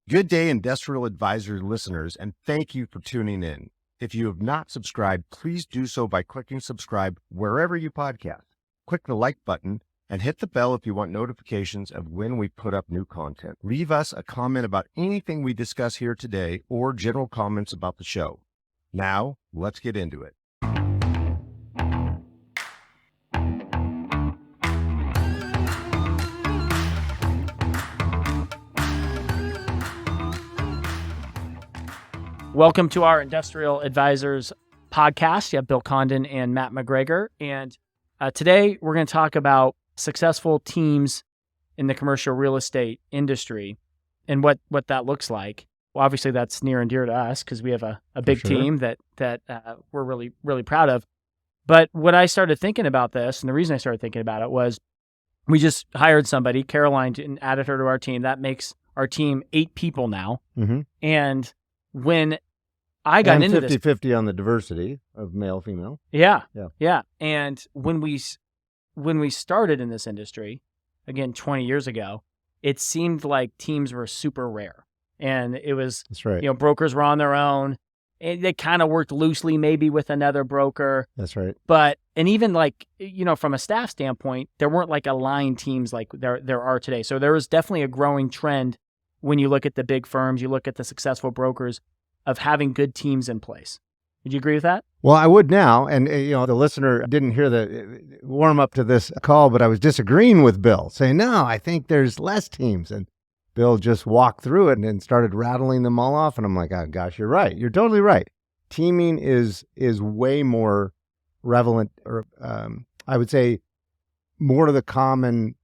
Good day, Industrial Advisor listeners, and thank you for tuning in. If you have not subscribed, please do so by clicking subscribe wherever you podcast. Click the like button and hit the bell if you want notifications of when we put up new content. Leave us a comment about anything we discuss here today or general comments about the show. Now, let's get into it. Welcome to our Industrial Advisors podcast. You have Bill Condon and Matt McGregor. And today we're going to talk about successful teams in the commercial real estate industry and what that looks like. Well, obviously that's near and dear to us because we have a big team that we're really, really proud of. But what I started thinking about this, and the reason I started thinking about it was we just hired somebody, Caroline, and added her to our team. That makes our team 8 people now. Mm-hmm. And when I got into 50-50 on the diversity of male, female. Yeah. And when we started in this industry, again, 20 years ago, it seemed like teams were super rare. And it was, that's right. Brokers were on their own. And they kind of worked loosely maybe with another broker. That's right. And even from a staff standpoint, there weren't like aligned teams like there are today. So there was definitely a growing trend when you look at the big firms, you look at the successful brokers of having good teams in place. Would you agree with that? Well, I would now. And, the listener didn't hear the warm up to this call, but I was disagreeing with Bill, saying, no, I think there's less teams. And Bill just walked through it and started rattling them all off. And I'm like, oh, gosh, you're right. You're totally right. Teaming is way more relevant, or I would say more of the common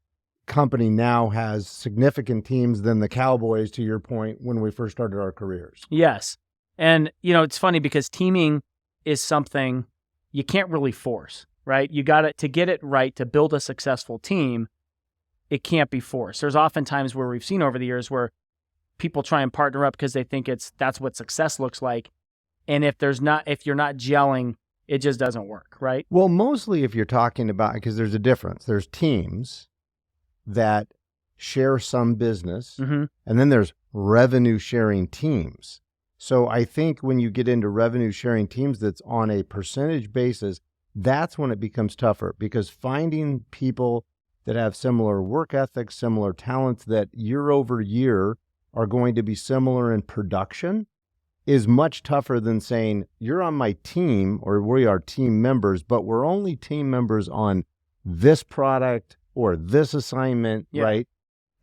company now has significant teams than the Cowboys, to your point, when we first started our careers. Yes. And, it's funny because teaming is something you can't really force, right? You got to get it right to build a successful team. It can't be forced. There's often times where we've seen over the years where people try and partner up because they think that's what success looks like. And if you're not gelling, it just doesn't work, right? Well, mostly if you're talking about, because there's a difference. There's teams that share some business, mm-hmm. and then there's revenue sharing teams. So I think when you get into revenue sharing teams that's on a percentage basis, that's when it becomes tougher, because finding people that have similar work ethics, similar talents that year over year are going to be similar in production is much tougher than saying, you're on my team, or we are team members, but we're only team members on this product or this assignment, yeah. Right?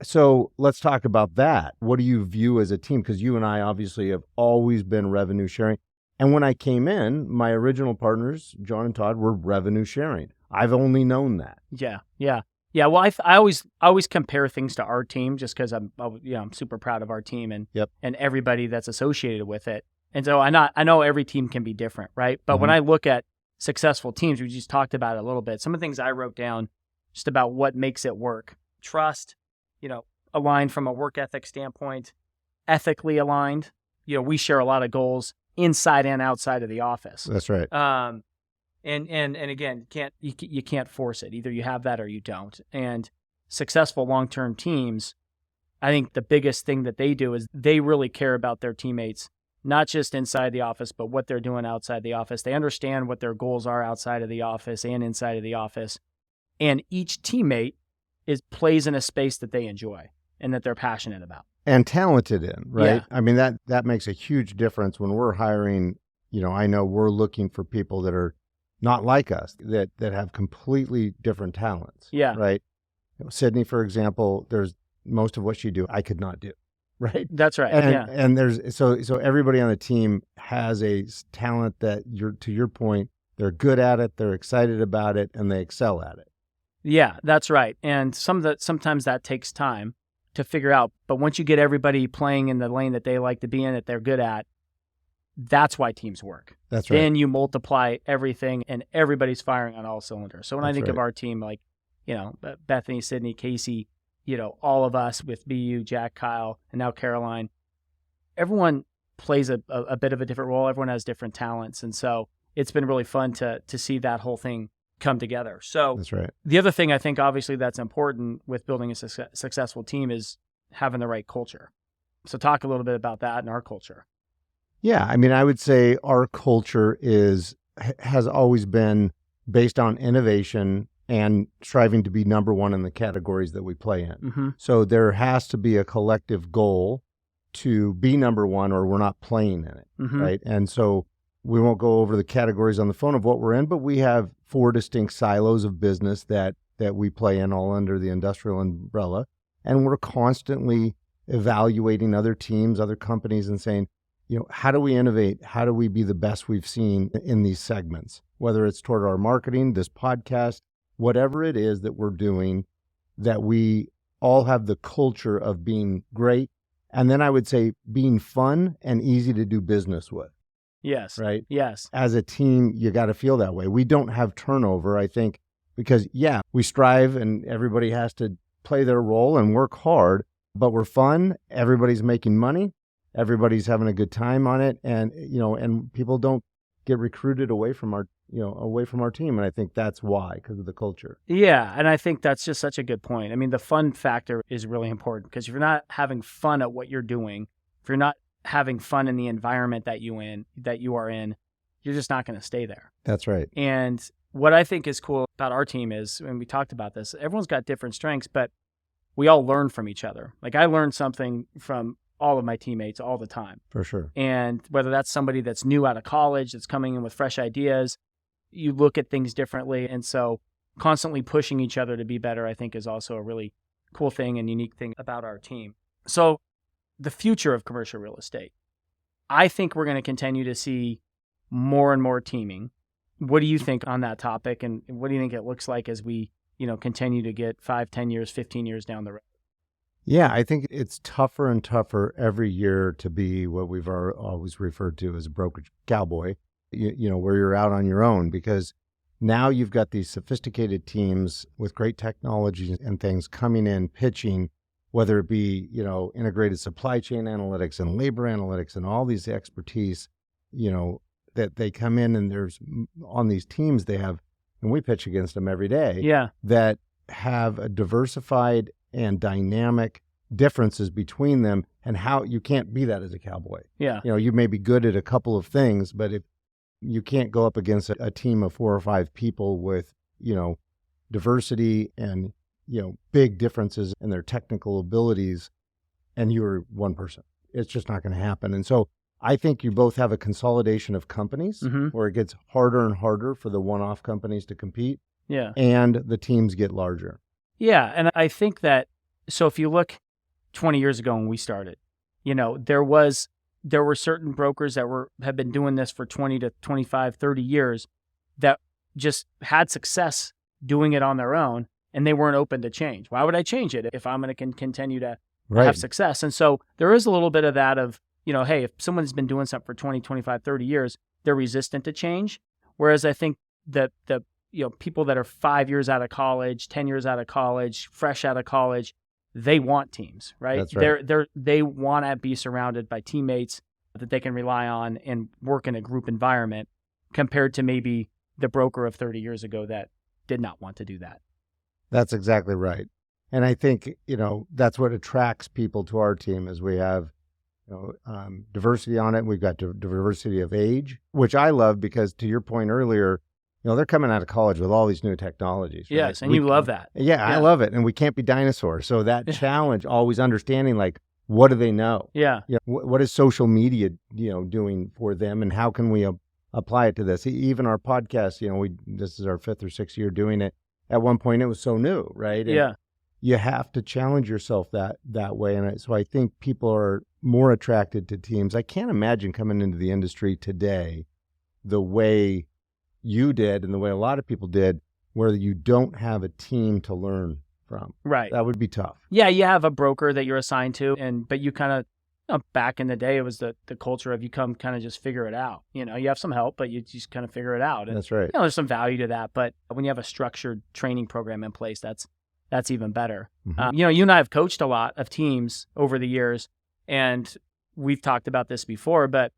So let's talk about that. What do you view as a team? Because you and I obviously have always been revenue sharing. And when I came in, my original partners, John and Todd, were revenue sharing. I've only known that. Yeah. Well, I always compare things to our team just because I'm super proud of our team and everybody that's associated with it. And so I know every team can be different, right? But mm-hmm. when I look at successful teams, we just talked about it a little bit. Some of the things I wrote down just about what makes it work. Trust, aligned from a work ethic standpoint, ethically aligned. We share a lot of goals inside and outside of the office. That's right. And again, you can't force it. Either you have that or you don't. And successful long-term teams, I think the biggest thing that they do is they really care about their teammates, not just inside the office, but what they're doing outside the office. They understand what their goals are outside of the office and inside of the office. And each teammate plays in a space that they enjoy and that they're passionate about. And talented in, right? Yeah. I mean, that makes a huge difference when we're hiring. I know we're looking for people that are not like us, that have completely different talents. Yeah. Right? Sydney, for example, there's most of what she do I could not do. Right? That's right. And there's so everybody on the team has a talent that to your point, they're good at it, they're excited about it, and they excel at it. Yeah, that's right. And sometimes that takes time to figure out. But once you get everybody playing in the lane that they like to be in, that they're good at, that's why teams work. That's right. Then you multiply everything and everybody's firing on all cylinders. So when I think of our team, like, Bethany, Sydney, Casey, all of us with BU, Jack, Kyle, and now Caroline, everyone plays a bit of a different role. Everyone has different talents. And so it's been really fun to see that whole thing come together. So that's right. The other thing I think obviously that's important with building a successful team is having the right culture. So talk a little bit about that in our culture. Yeah, I mean, I would say our culture has always been based on innovation and striving to be number one in the categories that we play in. Mm-hmm. So there has to be a collective goal to be number one, or we're not playing in it, Mm-hmm. right? And so we won't go over the categories on the phone of what we're in, but we have 4 distinct silos of business that we play in, all under the industrial umbrella. And we're constantly evaluating other teams, other companies, and saying, how do we innovate? How do we be the best we've seen in these segments? Whether it's toward our marketing, this podcast, whatever it is that we're doing, that we all have the culture of being great. And then I would say being fun and easy to do business with. Yes. Right? Yes. As a team, you got to feel that way. We don't have turnover, I think, because, we strive and everybody has to play their role and work hard, but we're fun. Everybody's making money. Everybody's having a good time on it. And, and people don't get recruited away from our team. And I think that's why, because of the culture. Yeah. And I think that's just such a good point. I mean, the fun factor is really important, because if you're not having fun at what you're doing, if you're not having fun in the environment that you are in, you're just not going to stay there. That's right. And what I think is cool about our team is, and we talked about this, everyone's got different strengths, but we all learn from each other. Like, I learn something from all of my teammates all the time. For sure. And whether that's somebody that's new out of college, that's coming in with fresh ideas, you look at things differently. And so constantly pushing each other to be better, I think, is also a really cool thing and unique thing about our team. So the future of commercial real estate, I think we're going to continue to see more and more teaming. What do you think on that topic? And what do you think it looks like as we, continue to get 5, 10 years, 15 years down the road? Yeah, I think it's tougher and tougher every year to be what we've always referred to as a brokerage cowboy, where you're out on your own, because now you've got these sophisticated teams with great technology and things coming in, pitching, whether it be, integrated supply chain analytics and labor analytics and all these expertise, that they come in, and there's on these teams they have, and we pitch against them every day. Yeah. That have a diversified and dynamic differences between them, and how you can't be that as a cowboy. Yeah. You may be good at a couple of things, but if you can't go up against a team of 4 or 5 people with, diversity and, big differences in their technical abilities, and you're one person, it's just not going to happen. And so I think you both have a consolidation of companies where it gets harder and harder for the one-off companies to compete. Yeah. And the teams get larger. Yeah. And I think that, so if you look 20 years ago when we started, there were certain brokers that have been doing this for 20 to 25, 30 years that just had success doing it on their own, and they weren't open to change. Why would I change it if I'm going to continue to have success? And so there is a little bit of that of, hey, if someone's been doing something for 20, 25, 30 years, they're resistant to change. Whereas I think that the people that are 5 years out of college, 10 years out of college, fresh out of college, they want teams, right? That's right. They want to be surrounded by teammates that they can rely on and work in a group environment, compared to maybe the broker of 30 years ago that did not want to do that. That's exactly right. And I think, that's what attracts people to our team, is we have diversity on it. We've got diversity of age, which I love, because to your point earlier, they're coming out of college with all these new technologies. Right? Yes, and you love that. Yeah, I love it. And we can't be dinosaurs. So that challenge, always understanding, like, what do they know? Yeah. What is social media, doing for them, and how can we apply it to this? Even our podcast, this is our 5th or 6th year doing it. At one point, it was so new, right? And you have to challenge yourself that way. And so I think people are more attracted to teams. I can't imagine coming into the industry today the way you did and the way a lot of people did, where you don't have a team to learn from. Right. That would be tough. Yeah, you have a broker that you're assigned to, but you kind of, back in the day, it was the culture of you come kind of just figure it out. You have some help, but you just kind of figure it out. And, that's right. There's some value to that, but when you have a structured training program in place, that's even better. Mm-hmm. You and I have coached a lot of teams over the years, and we've talked about this before, but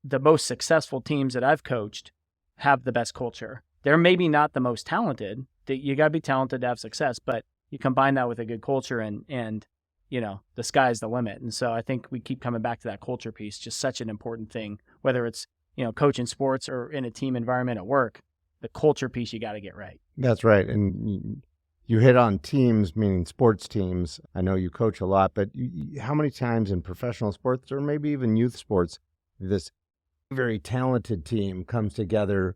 the most successful teams that I've coached have the best culture. They're maybe not the most talented. You got to be talented to have success, but you combine that with a good culture, and the sky's the limit. And so I think we keep coming back to that culture piece, just such an important thing, whether it's, coaching sports or in a team environment at work, the culture piece you got to get right. That's right. And you hit on teams, meaning sports teams. I know you coach a lot, but how many times in professional sports or maybe even youth sports, this very talented team comes together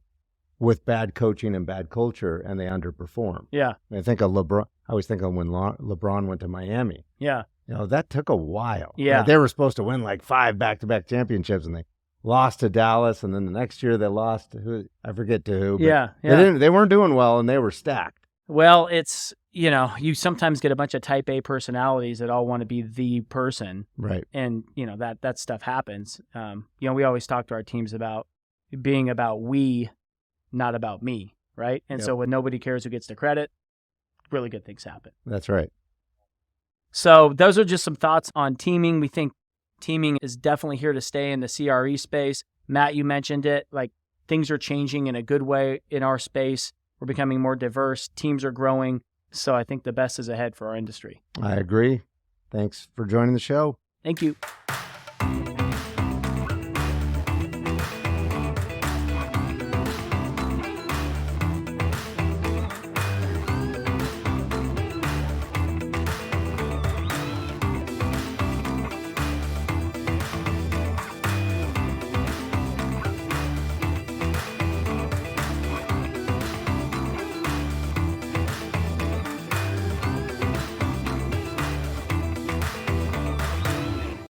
with bad coaching and bad culture and they underperform? Yeah. I think of LeBron. I always think of when LeBron went to Miami. Yeah. That took a while. Yeah. They were supposed to win like 5 back-to-back championships and they lost to Dallas, and then the next year they lost to who? I forget to who. Yeah. They weren't doing well and they were stacked. Well, it's, you sometimes get a bunch of type A personalities that all want to be the person. Right. And, that stuff happens. We always talk to our teams about being about we, not about me. Right. And so when nobody cares who gets the credit, really good things happen. That's right. So those are just some thoughts on teaming. We think teaming is definitely here to stay in the CRE space. Matt, you mentioned it. Like, things are changing in a good way in our space. We're becoming more diverse. Teams are growing. So I think the best is ahead for our industry. I agree. Thanks for joining the show. Thank you.